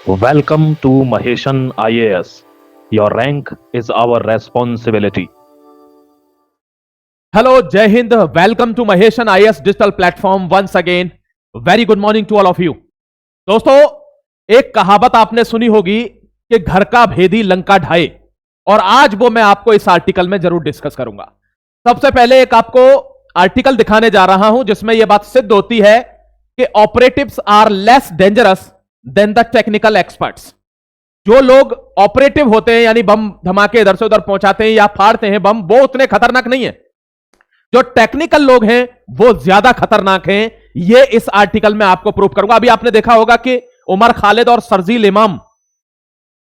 Welcome to Maheshan IAS. Your rank is our responsibility. Hello, Jai Hind. Welcome to Maheshan IAS digital platform once again. Very good morning to all of you. दोस्तों, एक कहावत आपने सुनी होगी कि घर का भेदी लंका ढाए, और आज वो मैं आपको इस आर्टिकल में जरूर डिस्कस करूंगा। सबसे पहले एक आपको आर्टिकल दिखाने जा रहा हूं जिसमें यह बात सिद्ध होती है कि operatives are less dangerous than the technical experts. जो लोग ऑपरेटिव होते हैं, यानी बम धमाके इधर से उधर पहुंचाते हैं या फाड़ते हैं बम, वो उतने खतरनाक नहीं है। जो टेक्निकल लोग हैं वो ज्यादा खतरनाक हैं। ये इस आर्टिकल में आपको प्रूव करूंगा। अभी आपने देखा होगा कि उमर खालिद और शर्जील इमाम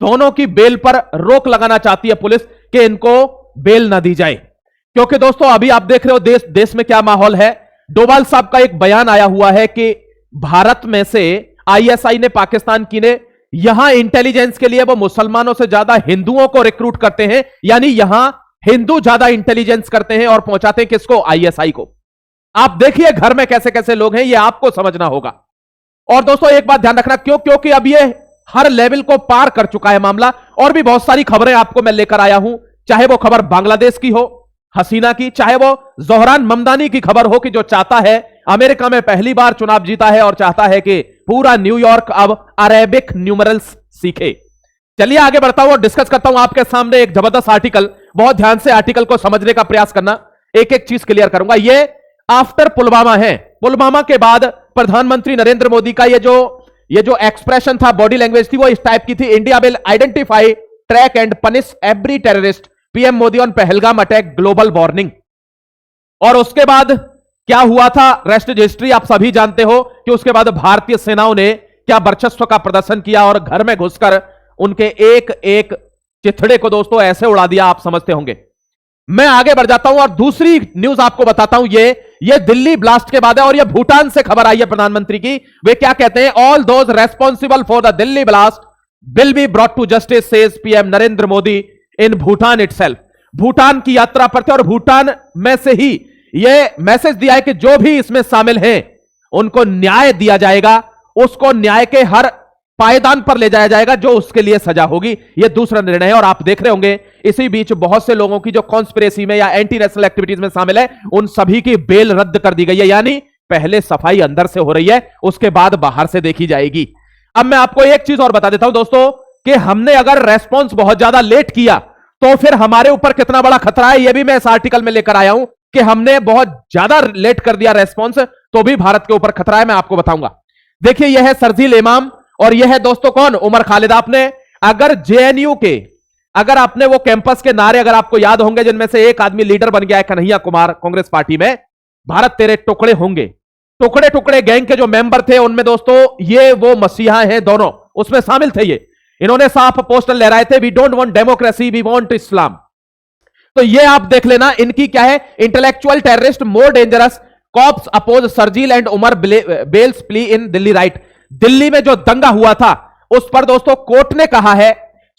दोनों की बेल पर रोक लगाना चाहती है पुलिस कि इनको बेल ना दी जाए, क्योंकि दोस्तों अभी आप देख रहे हो देश में क्या माहौल है। डोभाल साहब का एक बयान आया हुआ है कि भारत में से आईएसआई ने, पाकिस्तान की ने, यहां इंटेलिजेंस के लिए वो मुसलमानों से ज्यादा हिंदुओं को रिक्रूट करते हैं, यानी यहां हिंदू ज्यादा इंटेलिजेंस करते हैं और पहुंचाते हैं किसको? आईएसआई को। आप देखिए घर में कैसे कैसे लोग हैं, ये आपको समझना होगा। और दोस्तों एक बात ध्यान रखना, क्योंकि अब ये हर लेवल को पार कर चुका है मामला। और भी बहुत सारी खबरें आपको मैं लेकर आया हूं, चाहे वो खबर बांग्लादेश की हो, हसीना की, चाहे वो जोहरान ममदानी की खबर हो कि जो चाहता है, अमेरिका में पहली बार चुनाव जीता है और चाहता है कि पूरा न्यूयॉर्क अब अरेबिक न्यूमरल्स सीखे। चलिए आगे बढ़ता हूं और डिस्कस करता हूं आपके सामने एक जबरदस्त आर्टिकल। बहुत ध्यान से आर्टिकल को समझने का प्रयास करना, एक एक चीज क्लियर करूंगा। ये आफ्टर पुलवामा है। पुलवामा के बाद प्रधानमंत्री नरेंद्र मोदी का ये जो एक्सप्रेशन था, बॉडी लैंग्वेज थी, वो इस टाइप की थी: India will identify, track and punish every terrorist, PM Modi on Pahalgam attack, global warning. और उसके बाद क्या हुआ था, रेस्ट इज हिस्ट्री। आप सभी जानते हो कि उसके बाद भारतीय सेनाओं ने क्या वर्चस्व का प्रदर्शन किया और घर में घुसकर उनके एक एक चिथड़े को दोस्तों ऐसे उड़ा दिया, आप समझते होंगे। मैं आगे बढ़ जाता हूं और दूसरी न्यूज आपको बताता हूं। ये दिल्ली ब्लास्ट के बाद है और ये भूटान से खबर आई है प्रधानमंत्री की। वे क्या कहते हैं? All those responsible for the Delhi blast will be brought to justice, says PM Narendra Modi in Bhutan itself. Bhutan की यात्रा पर थे और भूटान में से ही यह मैसेज दिया है कि जो भी इसमें शामिल हैं उनको न्याय दिया जाएगा, उसको न्याय के हर पायदान पर ले जाया जाएगा जो उसके लिए सजा होगी। यह दूसरा निर्णय है। और आप देख रहे होंगे इसी बीच बहुत से लोगों की जो कॉन्स्पिरेसी में या एंटी नेशनल एक्टिविटीज में शामिल है, उन सभी की बेल रद्द कर दी गई है। यानी पहले सफाई अंदर से हो रही है, उसके बाद बाहर से देखी जाएगी। अब मैं आपको एक चीज और बता देता हूं दोस्तों कि हमने अगर रेस्पॉन्स बहुत ज्यादा लेट किया तो फिर हमारे ऊपर कितना बड़ा खतरा है, यह भी मैं इस आर्टिकल में लेकर आया हूं कि हमने बहुत ज्यादा लेट कर दिया रेस्पॉन्स तो भी भारत के ऊपर खतरा है। मैं आपको बताऊंगा। देखिए यह है शर्जील इमाम और यह है दोस्तों कौन? उमर खालिद। आपने अगर जेएनयू के, अगर आपने वो कैंपस के नारे अगर आपको याद होंगे, जिनमें से एक आदमी लीडर बन गया है, कन्हैया कुमार, कांग्रेस पार्टी में, भारत तेरे टुकड़े होंगे, टुकड़े टुकड़े गैंग के जो मेंबर थे उनमें दोस्तों ये वो मसीहा हैं, दोनों उसमें शामिल थे। ये इन्होंने साफ पोस्टर लहराए थे, we don't want democracy, we want Islam. तो ये आप देख लेना, इनकी क्या है? Intellectual terrorist more dangerous, cops oppose Sharjeel and Umar bails plea in Delhi right. Delhi में जो दंगा हुआ था उस पर दोस्तों कोर्ट ने कहा है,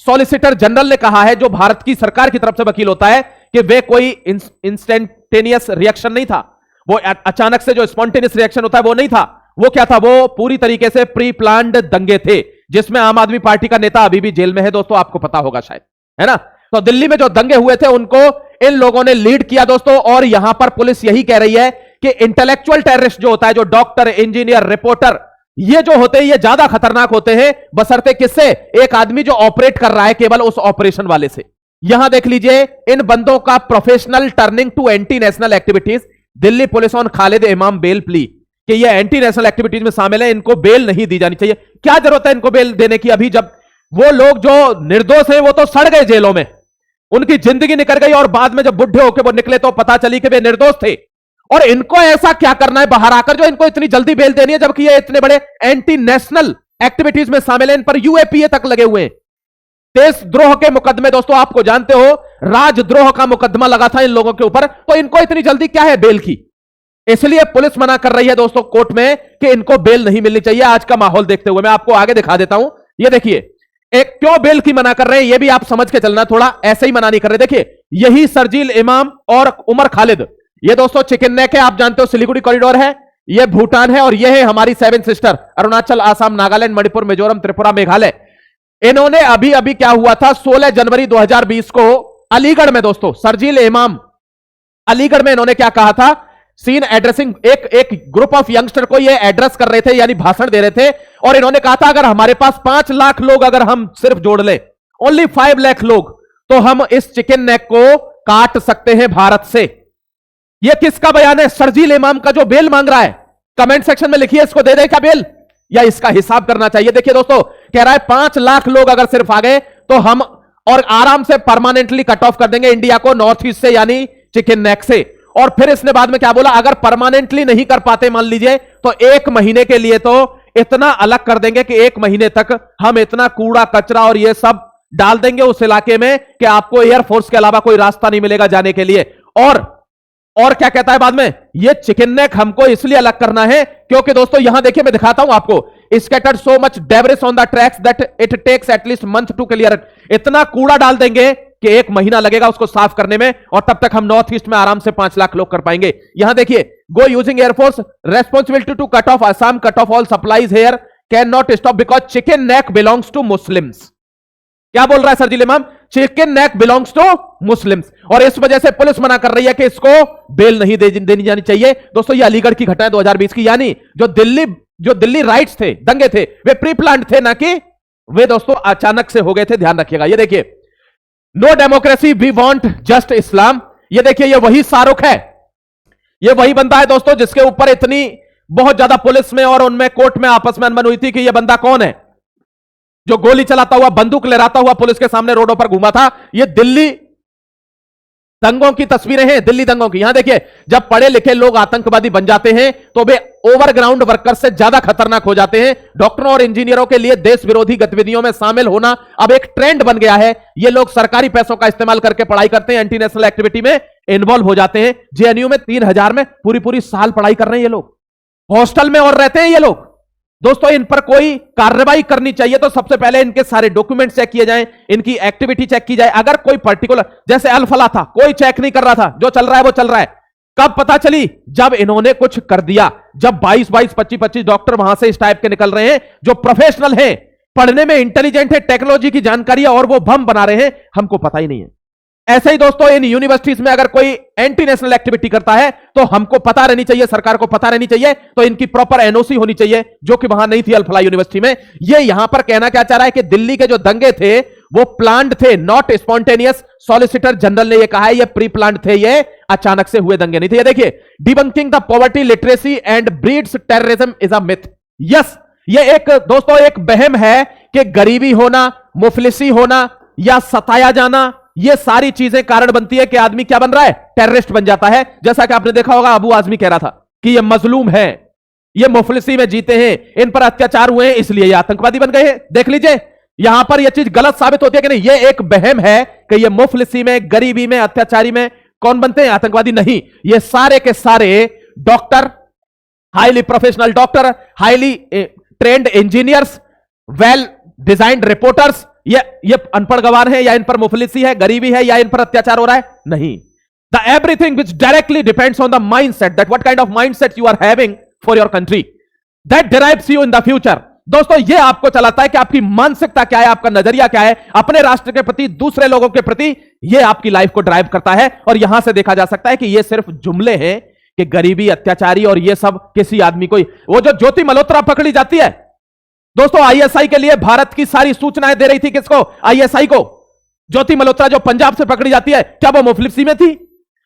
सॉलिसिटर जनरल ने कहा है, जो भारत की सरकार की तरफ से वकील होता है, कि वे कोई इंस्टेंटेनियस रिएक्शन नहीं था, वो अचानक से जो स्पॉन्टेनियस रिएक्शन होता है वो नहीं था। वो क्या था? वो पूरी तरीके से प्री प्लान्ड दंगे थे, जिसमें आम आदमी पार्टी का नेता अभी भी जेल में है दोस्तों, आपको पता होगा शायद, है ना। तो दिल्ली में जो दंगे हुए थे उनको इन लोगों ने लीड किया दोस्तों। और यहां पर पुलिस यही कह रही है कि इंटेलेक्चुअल टेररिस्ट जो होता है, जो डॉक्टर, इंजीनियर, रिपोर्टर, ये जो होते हैं ये ज्यादा खतरनाक होते हैं, बशर्ते किससे? एक आदमी जो ऑपरेट कर रहा है केवल उस ऑपरेशन वाले से। यहां देख लीजिए इन बंदों का professional turning to anti national activities, Delhi police on Khalid Imam bail plea, कि ये एंटी नेशनल एक्टिविटीज में शामिल है, इनको बेल नहीं दी जानी चाहिए। क्या जरूरत है इनको बेल देने की? अभी जब वो लोग जो निर्दोष है वो तो सड़ गए जेलों में, उनकी जिंदगी निकल गई, और बाद में जब बुढ़े होकर वो निकले तो पता चली कि वे निर्दोष थे। और इनको ऐसा क्या करना है बाहर आकर जो इनको इतनी जल्दी बेल देनी है, जबकि ये इतने बड़े एंटी नेशनल एक्टिविटीज में शामिल हैं, इन पर यूएपीए तक लगे हुए हैं। देशद्रोह के मुकदमे दोस्तों, आपको जानते हो, राजद्रोह का मुकदमा लगा था इन लोगों के ऊपर, तो इनको इतनी जल्दी क्या है बेल की? इसलिए पुलिस मना कर रही है दोस्तों कोर्ट में कि इनको बेल नहीं मिलनी चाहिए। आज का माहौल देखते हुए मैं आपको आगे दिखा देता हूं। ये देखिए एक क्यों बेल की मना कर रहे हैं, ये भी आप समझ के चलना, थोड़ा ऐसे ही मना नहीं कर रहे। देखिए यही शर्जील इमाम और उमर खालिद, ये दोस्तों चिकन नेक है, आप जानते हो सिलीगुड़ी कॉरिडोर है, ये भूटान है और ये है हमारी सेवन सिस्टर, अरुणाचल, आसाम, नागालैंड, मणिपुर, मिजोरम, त्रिपुरा, मेघालय। इन्होंने अभी अभी क्या हुआ था 16 जनवरी 2020 को अलीगढ़ में, दोस्तों शर्जील इमाम अलीगढ़ में इन्होंने क्या कहा था, सीन एड्रेसिंग, एक ग्रुप ऑफ यंगस्टर को ये एड्रेस कर रहे थे, यानी भाषण दे रहे थे, और इन्होंने कहा था अगर हमारे पास 5 लाख लोग अगर हम सिर्फ जोड़ ले, ओनली 5 लाख लोग, तो हम इस चिकन नेक को काट सकते हैं भारत से। यह किसका बयान है? शर्जील इमाम का, जो बेल मांग रहा है। कमेंट सेक्शन में लिखिए इसको दे दे क्या बेल, या इसका हिसाब करना चाहिए। देखिए दोस्तों, कह रहा है 5 लाख लोग अगर सिर्फ आ गए तो हम और आराम से परमानेंटली कट ऑफ कर देंगे इंडिया को नॉर्थ ईस्ट से, यानी चिकन नेक से। और फिर इसने बाद में क्या बोला, अगर परमानेंटली नहीं कर पाते मान लीजिए, तो 1 महीने के लिए तो इतना अलग कर देंगे कि 1 महीने तक हम इतना कूड़ा कचरा और ये सब डाल देंगे उस इलाके में कि आपको एयरफोर्स के अलावा कोई रास्ता नहीं मिलेगा जाने के लिए। और क्या कहता है बाद में, ये चिकन नेक हमको इसलिए अलग करना है क्योंकि दोस्तों यहां देखिए, मैं दिखाता हूं आपको, scattered so much debris on the tracks that it takes at least month to clear it. इतना कूड़ा डाल देंगे कि 1 महीना लगेगा उसको साफ करने में, और तब तक हम नॉर्थ ईस्ट में आराम से 5 लाख लोग कर पाएंगे। यहां देखिए, go using air force responsibility to cut off Assam, cut off all supplies here, can not stop because chicken neck belongs to Muslims. क्या बोल रहा है Sharjeel Imam? Chicken neck belongs to Muslims, और इस वजह से पुलिस मना कर रही है कि इसको बेल नहीं देनी जानी चाहिए। दोस्तों ये अलीगढ़ की घटना है 2020 की, यानी जो दिल्ली राइट्स थे, दंगे थे, वे प्री प्लान्ड थे, ना कि वे दोस्तों अचानक से हो गए थे। ध्यान रखिएगा। ये देखिए, no democracy we want just Islam. ये देखिए, ये वही शाहरुख है, ये वही बंदा है दोस्तों जिसके ऊपर इतनी बहुत ज्यादा पुलिस में और उनमें कोर्ट में आपस में अनबन हुई थी कि यह बंदा कौन है, जो गोली चलाता हुआ, बंदूक लहराता हुआ पुलिस के सामने रोडों पर घूमा था। ये दिल्ली दंगों की तस्वीरें हैं, दिल्ली दंगों की। यहां देखिए, जब पढ़े लिखे लोग आतंकवादी बन जाते हैं तो वे ओवरग्राउंड वर्कर से ज्यादा खतरनाक हो जाते हैं। डॉक्टरों और इंजीनियरों के लिए देश विरोधी गतिविधियों में शामिल होना अब एक ट्रेंड बन गया है। ये लोग सरकारी पैसों का इस्तेमाल करके पढ़ाई करते हैं, एंटी नेशनल एक्टिविटी में इन्वॉल्व हो जाते हैं। जेएनयू में 3000 में पूरी साल पढ़ाई कर रहे हैं ये लोग, हॉस्टल में और रहते हैं ये लोग। दोस्तों इन पर कोई कार्रवाई करनी चाहिए तो सबसे पहले इनके सारे डॉक्यूमेंट चेक किए जाएं, इनकी एक्टिविटी चेक की जाए। अगर कोई पर्टिकुलर, जैसे अल फलाह था, कोई चेक नहीं कर रहा था, जो चल रहा है वो चल रहा है। कब पता चली? जब इन्होंने कुछ कर दिया, जब 22-22, 25-25 डॉक्टर वहां से इस टाइप के निकल रहे हैं जो प्रोफेशनल हैं, पढ़ने में इंटेलिजेंट है, टेक्नोलॉजी की जानकारी है, और वो बम बना रहे हैं, हमको पता ही नहीं है। ऐसे ही दोस्तों इन यूनिवर्सिटीज में अगर कोई एंटी नेशनल एक्टिविटी करता है तो हमको पता रहनी चाहिए, सरकार को पता रहनी चाहिए, तो इनकी प्रॉपर एनओसी होनी चाहिए, जो कि वहां नहीं थी अल फलाह यूनिवर्सिटी में। ये यहां पर कहना क्या चाह रहा है कि दिल्ली के जो दंगे थे वो प्लान्ड थे, नॉट स्पॉन्टेनियस। सॉलिसिटर जनरल ने ये कहा है ये प्री प्लान्ड थे, ये अचानक से हुए दंगे नहीं थे। ये देखिए, debunking the poverty literacy and breeds terrorism is a myth. Yes, ये एक दोस्तों एक वहम है कि गरीबी होना, मुफलिसी होना या सताया जाना, ये सारी चीजें कारण बनती है कि आदमी क्या बन रहा है, टेररिस्ट बन जाता है। जैसा कि आपने देखा होगा, अबू आजमी कह रहा था कि ये मजलूम है, ये मुफलिसी में जीते हैं, इन पर अत्याचार हुए हैं, इसलिए ये आतंकवादी बन गए हैं। देख लीजिए, यहां पर यह चीज गलत साबित होती है कि नहीं। ये एक वहम है कि ये मुफलिसी में, गरीबी में, अत्याचारी में कौन बनते हैं, आतंकवादी नहीं। ये सारे के सारे doctor, highly professional doctor, highly trend engineers, well designed reporters, ये अनपढ़ गवार हैं, या इन पर मुफलिसी है, गरीबी है, या इन पर अत्याचार हो रहा है, नहीं। The everything which directly depends on the mindset, that what kind of mindset you are having for your country, that derives you in the future. दोस्तों ये आपको चलाता है कि आपकी मानसिकता क्या है, आपका नजरिया क्या है अपने राष्ट्र के प्रति, दूसरे लोगों के प्रति, ये आपकी लाइफ को ड्राइव करता है। और यहां से देखा जा सकता है कि ये सिर्फ जुमले हैं कि गरीबी, अत्याचारी और ये सब किसी आदमी को, वो जो ज्योति मल्होत्रा पकड़ी जाती है दोस्तों, आईएसआई के लिए भारत की सारी सूचनाएं दे रही थी, किसको, आईएसआई को। ज्योति मल्होत्रा जो पंजाब से पकड़ी जाती है, क्या वो मुफलिसी में थी?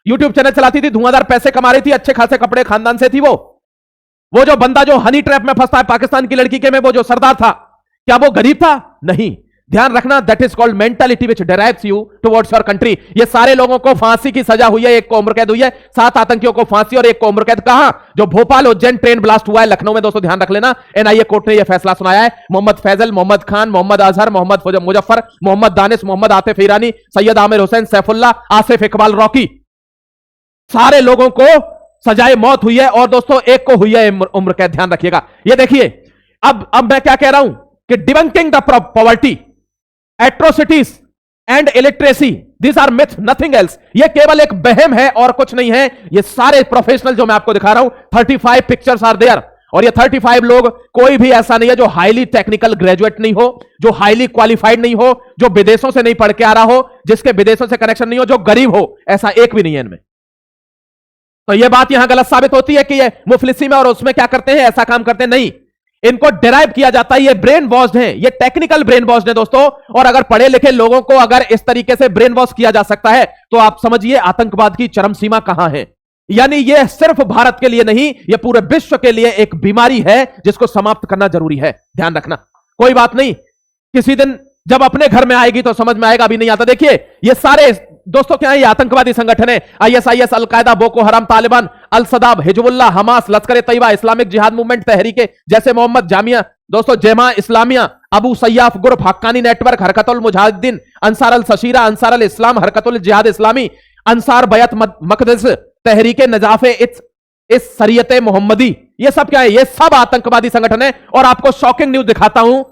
यूट्यूब चैनल चलाती थी, धुआंधार पैसे कमा रही थी, अच्छे खासे कपड़े, खानदान से थी वो जो बंदा जो हनी ट्रैप में फंसता है पाकिस्तान की लड़की के में, वो जो सरदार था, क्या वो गरीब था? नहीं। ध्यान रखना, that is called mentality which derives you towards your country. ये सारे लोगों को फांसी की सजा हुई है, एक को उम्र कैद हुई है, 7 आतंकियों को फांसी और एक को उम्र कैद। कहां? जो भोपाल उज्जैन ट्रेन ब्लास्ट हुआ है लखनऊ में, दोस्तों ध्यान रख लेना, एनआईए कोर्ट ने यह फैसला सुनाया है। मोहम्मद फैजल, मोहम्मद खान, मोहम्मद अजहर, मोहम्मद मुजफ्फर, मोहम्मद दानिश, मोहम्मद आतिफ ईरानी, सैयद आमिर हुसैन, सैफुल्ला, आसिफ इकबाल रॉकी, सारे लोगों को सजाए मौत हुई है, और दोस्तों एक को हुई है उम्र कैद। ध्यान रखिएगा। ये देखिए, अब मैं क्या कह रहा हूं कि debunking the poverty, atrocities and illiteracy, this are myth, nothing else. ये केवल एक वहम है और कुछ नहीं है। ये सारे प्रोफेशनल जो मैं आपको दिखा रहा हूं, 35 पिक्चर्स आर देयर, और ये 35 लोग कोई भी ऐसा नहीं है जो हाईली टेक्निकल ग्रेजुएट नहीं हो, जो हाईली क्वालिफाइड नहीं हो, जो विदेशों से नहीं पढ़ के आ रहा हो, जिसके विदेशों से कनेक्शन नहीं हो, जो गरीब हो, ऐसा एक भी नहीं है इनमें। तो ये बात यहां गलत साबित होती है कि ये मुफलिसी में और उसमें क्या करते हैं, ऐसा काम करते हैं, नहीं। इनको डिराइव किया जाता है, ये ब्रेन वॉश्ड हैं, ये टेक्निकल ब्रेन वॉश्ड हैं दोस्तों। और अगर पढ़े लिखे लोगों को अगर इस तरीके से ब्रेन वॉश किया जा सकता है तो आप समझिए आतंकवाद की चरम सीमा कहां है। यानी ये सिर्फ भारत के लिए नहीं, ये पूरे विश्व के लिए एक बीमारी है जिसको समाप्त करना जरूरी है, ध्यान रखना। कोई बात नहीं, किसी दिन जब अपने घर में आएगी तो समझ में आएगा, अभी नहीं आता। देखिए ये सारे दोस्तों क्या है, ये आतंकवादी संगठन है, ISIS, al Qaeda, Boko Haram, Taliban, अल सदाब, Hezbollah, Hamas, Lashkar e Taiba, Islamic Jihad Movement, तहरीके जैसे मोहम्मद जामिया, दोस्तों Jemaah Islamiyah, Abu Sayyaf Group, Haqqani Network, Harkatul Mujahideen, Ansar al Sharia, Ansar al Islam, Harkatul Jihad Islami, Ansar बैत मकदस, तहरीके नजाफे इस शरीयत मोहम्मदी, ये सब क्या है, ये सब आतंकवादी संगठन है। और आपको शॉकिंग न्यूज दिखाता हूं,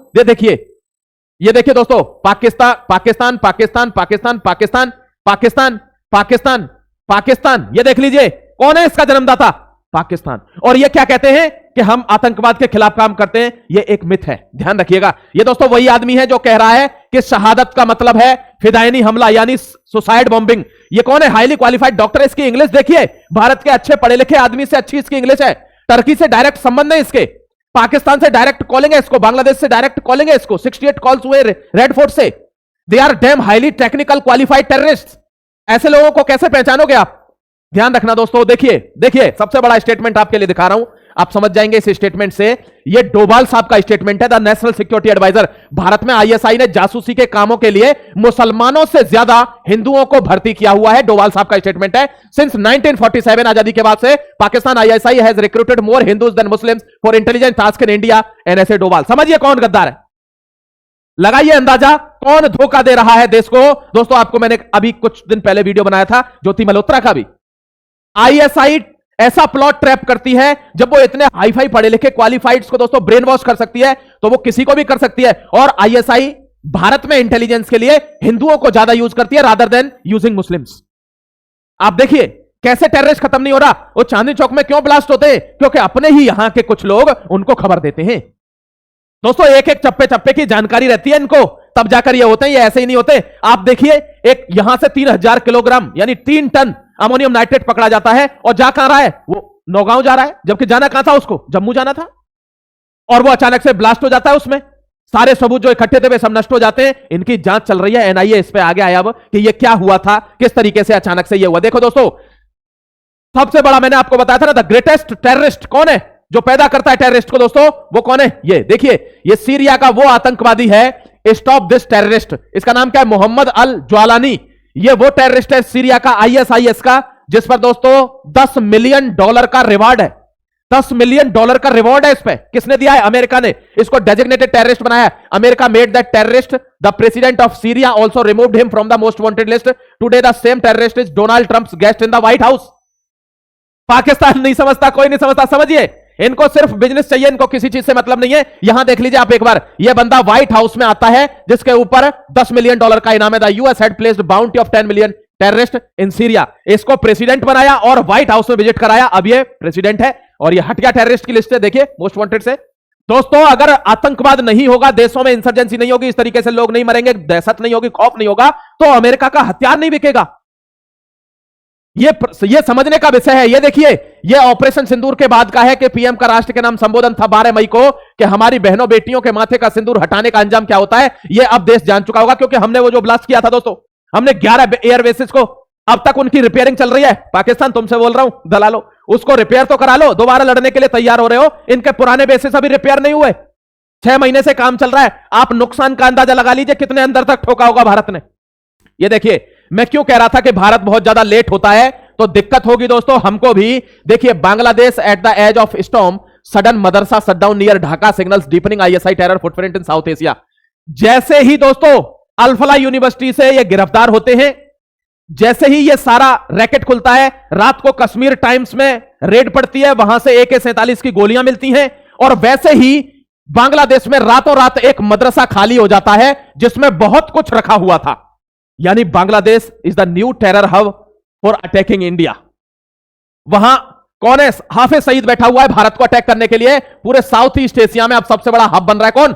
ये देखिए दोस्तों, पाकिस्तान पाकिस्तान पाकिस्तान पाकिस्तान पाकिस्तान पाकिस्तान पाकिस्तान पाकिस्तान, ये देख लीजिए कौन है इसका जन्मदाता, पाकिस्तान। और ये क्या कहते हैं कि हम आतंकवाद के खिलाफ काम करते हैं, ये एक मिथ है, ध्यान रखिएगा। ये दोस्तों वही आदमी है जो कह रहा है कि शहादत का मतलब है फिदायनी हमला यानी सुसाइड बॉम्बिंग। ये कौन है, हाईली क्वालिफाइड डॉक्टर। इसकी इंग्लिश देखिए, भारत के अच्छे पढ़े लिखे आदमी से अच्छी इसकी इंग्लिश है। टर्की से डायरेक्ट संबंध है इसके, पाकिस्तान से डायरेक्ट कॉलिंग है इसको, बांग्लादेश से डायरेक्ट कॉलिंग है इसको, 68 कॉल्स हुए रेड फोर्ट से। They are damn highly technical qualified terrorist. ऐसे लोगों को कैसे पहचानोगे आप, ध्यान रखना दोस्तों। देखिए सबसे बड़ा स्टेटमेंट आपके लिए दिखा रहा हूं, आप समझ जाएंगे इस स्टेटमेंट से। ये डोभाल साहब का स्टेटमेंट है, the national security adviser. Bharat में आईएसआई ने जासूसी के कामों के लिए मुसलमानों से ज्यादा हिंदुओं को भर्ती किया हुआ है, डोभाल साहब का स्टेटमेंट है। सिंस 1947 आजादी के बाद से Pakistan ISI has recruited more Hindus than Muslims for intelligence task in India and ऐसे डोभाल। समझिए कौन गद्दार है, लगाइए अंदाजा कौन धोखा दे रहा है देश को। दोस्तों आपको मैंने अभी कुछ दिन पहले वीडियो बनाया था ज्योति मल्होत्रा का भी। आईएसआई ऐसा प्लॉट ट्रैप करती है, जब वो इतने हाई फाई पढ़े लिखे क्वालिफाइड्स को दोस्तों ब्रेन वॉश कर सकती है तो वो किसी को भी कर सकती है। और आईएसआई भारत में इंटेलिजेंस के लिए हिंदुओं को ज्यादा यूज करती है रादर देन यूजिंग मुस्लिम्स। आप देखिए कैसे टेररिस्ट खत्म नहीं हो रहा। वो चांदनी चौक में क्यों ब्लास्ट होते हैं, क्योंकि अपने ही यहां के कुछ लोग उनको खबर देते हैं। दोस्तों एक एक चप्पे चप्पे की जानकारी रहती है इनको, तब जाकर ये होते हैं, ये ऐसे ही नहीं होते। आप देखिए एक यहां से 3000 किलोग्राम यानी 3 टन अमोनियम नाइट्रेट पकड़ा जाता है और जा कहां रहा है, वो नौगांव जा रहा है, जबकि जाना कहां था उसको, जम्मू जाना था। और वो अचानक से ब्लास्ट हो जाता है, उसमें सारे सबूत जो इकट्ठे थे वे सब नष्ट हो जाते हैं। इनकी जांच चल रही है, एनआईए इस पे आगे आया अब कि ये क्या हुआ था, किस तरीके से अचानक से ये हुआ। देखो दोस्तों सबसे बड़ा मैंने आपको बताया था ना, द ग्रेटेस्ट टेररिस्ट कौन है जो पैदा करता है टेररिस्ट को, दोस्तों वो कौन है, ये देखिए, ये सीरिया का वो आतंकवादी है, स्टॉप दिस टेररिस्ट। इसका नाम क्या है, मोहम्मद अल ज्वालानी। ये वो टेररिस्ट है सीरिया का, आईएसआईएस का, जिस पर दोस्तों $10 मिलियन का रिवार्ड है। $10 मिलियन का रिवॉर्ड है इस पे। किसने दिया है, अमेरिका ने इसको डेजिग्नेटेड टेररिस्ट बनाया है। America made that terrorist the president of Syria, also removed him from the most wanted list. Today the same terrorist is Donald Trump's guest in the white house. Pakistan नहीं समझता, कोई नहीं समझता, समझिए इनको सिर्फ बिजनेस चाहिए, इनको किसी चीज से मतलब नहीं है। यहां देख लीजिए आप एक बार, यह बंदा व्हाइट हाउस में आता है जिसके ऊपर $10 मिलियन का इनाम है। The US had placed bounty of 10 million terrorist in Syria. इसको प्रेसिडेंट बनाया और व्हाइट हाउस में विजिट कराया, अब ये प्रेसिडेंट है और ये हट गया टेररिस्ट की लिस्ट से, देखिए मोस्ट वांटेड से। दोस्तों अगर आतंकवाद नहीं होगा, देशों में इंसर्जेंसी नहीं होगी, इस तरीके से लोग नहीं मरेंगे, दहशत नहीं होगी, खौफ नहीं होगा, तो अमेरिका का हथियार नहीं बिकेगा। ये समझने का विषय है। ये देखिए, ये ऑपरेशन सिंदूर के बाद का है कि पीएम का राष्ट्र के नाम संबोधन था 12 मई को कि हमारी बहनों बेटियों के माथे का सिंदूर हटाने का अंजाम क्या होता है, ये अब देश जान चुका होगा। क्योंकि हमने वो जो ब्लास्ट किया था दोस्तों, हमने 11 एयर बेसिस को, अब तक उनकी रिपेयरिंग चल रही है। पाकिस्तान तुमसे बोल रहा हूं, दलालो, उसको रिपेयर तो करा लो, दोबारा लड़ने के लिए तैयार हो रहे हो। इनके पुराने बेसिस अभी रिपेयर नहीं हुए, 6 महीने से काम चल रहा है। आप नुकसान का अंदाजा लगा लीजिए कितने अंदर तक ठोका होगा भारत ने। ये देखिए, मैं क्यों कह रहा था कि भारत बहुत ज्यादा लेट होता है, तो दिक्कत होगी दोस्तों हमको भी। देखिए, Bangladesh at the edge of storm, sudden madrasa shutdown near Dhaka signals deepening ISI terror footprint in South Asia. जैसे ही दोस्तों अल-फलाह यूनिवर्सिटी से ये गिरफ्तार होते हैं, जैसे ही ये सारा रैकेट खुलता है, रात को कश्मीर टाइम्स में रेड पड़ती है, वहां से AK-47 की गोलियां मिलती हैं, और वैसे ही बांग्लादेश में रातों रात एक मदरसा खाली हो जाता है जिसमें बहुत कुछ रखा हुआ था। यानी Bangladesh is the new terror hub for attacking India. वहां कौन है? हाफिज सईद बैठा हुआ है भारत को अटैक करने के लिए। पूरे साउथ ईस्ट एशिया में अब सबसे बड़ा हब बन रहा है कौन?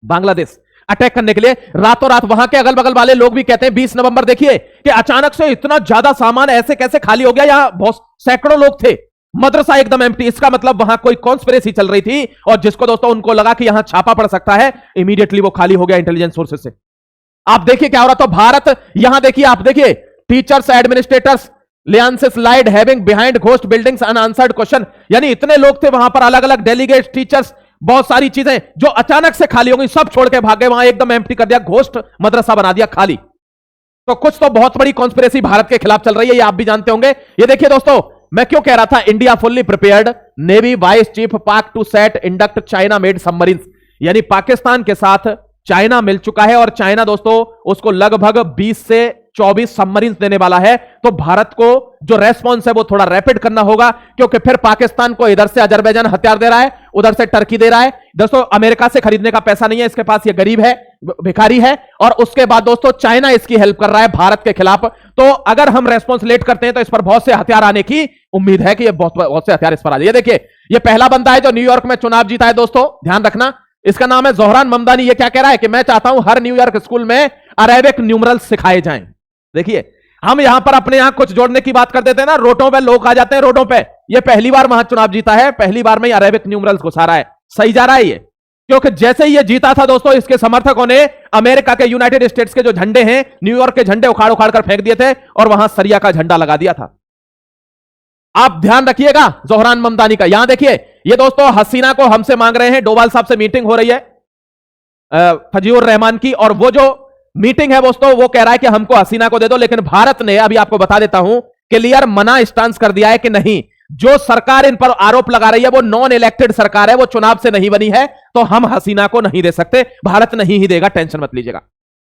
बांग्लादेश। अटैक करने के लिए रातों रात वहां के अगल बगल वाले लोग भी कहते हैं 20 नवंबर देखिए कि अचानक से इतना ज्यादा सामान ऐसे कैसे खाली हो गया। यहां बहुत सैकड़ों लोग थे, मदरसा एकदम एम्प्टी। इसका मतलब वहां कोई कॉन्स्पिरेसी चल रही थी और जिसको दोस्तों उनको लगा कि यहां छापा पड़ सकता है, इमीडिएटली वो खाली हो गया इंटेलिजेंस सोर्सेस से। आप देखिए क्या हो रहा। तो भारत यहां देखिए, आप देखिए teachers administrators alliances lied having behind ghost buildings unanswered question. यानी इतने लोग थे वहां पर, अलग अलग डेलीगेट्स, टीचर्स, बहुत सारी चीजें जो अचानक से खाली हो गई, सब छोड़ के भाग गए। वहां एकदम एम्प्टी कर दिया, घोस्ट मदरसा बना दिया खाली। तो कुछ तो बहुत बड़ी कॉन्स्पिरेसी भारत के खिलाफ चल रही है, ये आप भी जानते होंगे। ये देखिए दोस्तों, मैं क्यों कह रहा था India fully prepared, navy vice chief Pak to set induct China made submarines. यानी पाकिस्तान के साथ चाइना मिल चुका है और चाइना दोस्तों उसको लगभग 20 से 24 सबमरीन्स देने वाला है। तो भारत को जो रेस्पॉन्स है वो थोड़ा रैपिड करना होगा, क्योंकि फिर पाकिस्तान को इधर से अजरबैजान हथियार दे रहा है, उधर से टर्की दे रहा है। दोस्तों अमेरिका से खरीदने का पैसा नहीं है इसके पास, ये गरीब है, भिखारी है। और उसके बाद दोस्तों चाइना इसकी हेल्प कर रहा है भारत के खिलाफ। तो अगर हम रेस्पॉन्स लेट करते हैं तो इस पर बहुत से हथियार आने की उम्मीद है कि ये बहुत से हथियार इस पर आ जाए। देखिए ये पहला बंदा है जो न्यूयॉर्क में चुनाव जीता है दोस्तों, ध्यान रखना। इसका नाम है जोहरान ममदानी। ये क्या कह रहा है कि मैं चाहता हूं हर न्यूयॉर्क स्कूल में अरेबिक न्यूमरल्स सिखाए जाएं। देखिए हम यहां पर अपने यहां कुछ जोड़ने की बात कर देते हैं ना, रोडों पे लोग आ जाते हैं रोडों पे। ये पहली बार वहां चुनाव जीता है, पहली बार में ही अरेबिक न्यूमरल्स घुसा रहा है। सही जा रहा है ये, क्योंकि जैसे ही ये जीता था दोस्तों, इसके समर्थकों ने अमेरिका के यूनाइटेड स्टेट्स के जो झंडे हैं, न्यूयॉर्क के झंडे उखाड़ उखाड़ कर फेंक दिए थे और वहां सरिया का झंडा लगा दिया था। आप ध्यान रखिएगा जोहरान ममदानी का। यहां देखिए ये दोस्तों हसीना को हमसे मांग रहे हैं, डोभाल साहब से मीटिंग हो रही है फजीउर रहमान की, और वो जो मीटिंग है दोस्तों वो कह रहा है कि हमको हसीना को दे दो। लेकिन भारत ने, अभी आपको बता देता हूं, क्लियर मना स्टांस कर दिया है कि नहीं, जो सरकार इन पर आरोप लगा रही है वो नॉन इलेक्टेड सरकार है, वो चुनाव से नहीं बनी है, तो हम हसीना को नहीं दे सकते, भारत नहीं ही देगा, टेंशन मत लीजिएगा।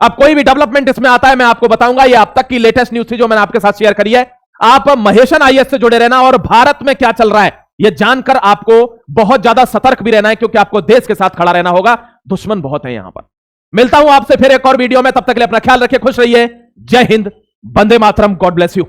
अब कोई भी डेवलपमेंट इसमें आता है मैं आपको बताऊंगा। ये अब तक की लेटेस्ट न्यूज थी जो मैंने आपके साथ शेयर करी है। आप महेशन आईएएस से जुड़े रहना और भारत में क्या चल रहा है ये जानकर आपको बहुत ज्यादा सतर्क भी रहना है, क्योंकि आपको देश के साथ खड़ा रहना होगा। दुश्मन बहुत है यहां पर। मिलता हूं आपसे फिर एक और वीडियो में, तब तक के लिए अपना ख्याल रखिए, खुश रहिए। जय Hind, Vande Mataram, God bless you.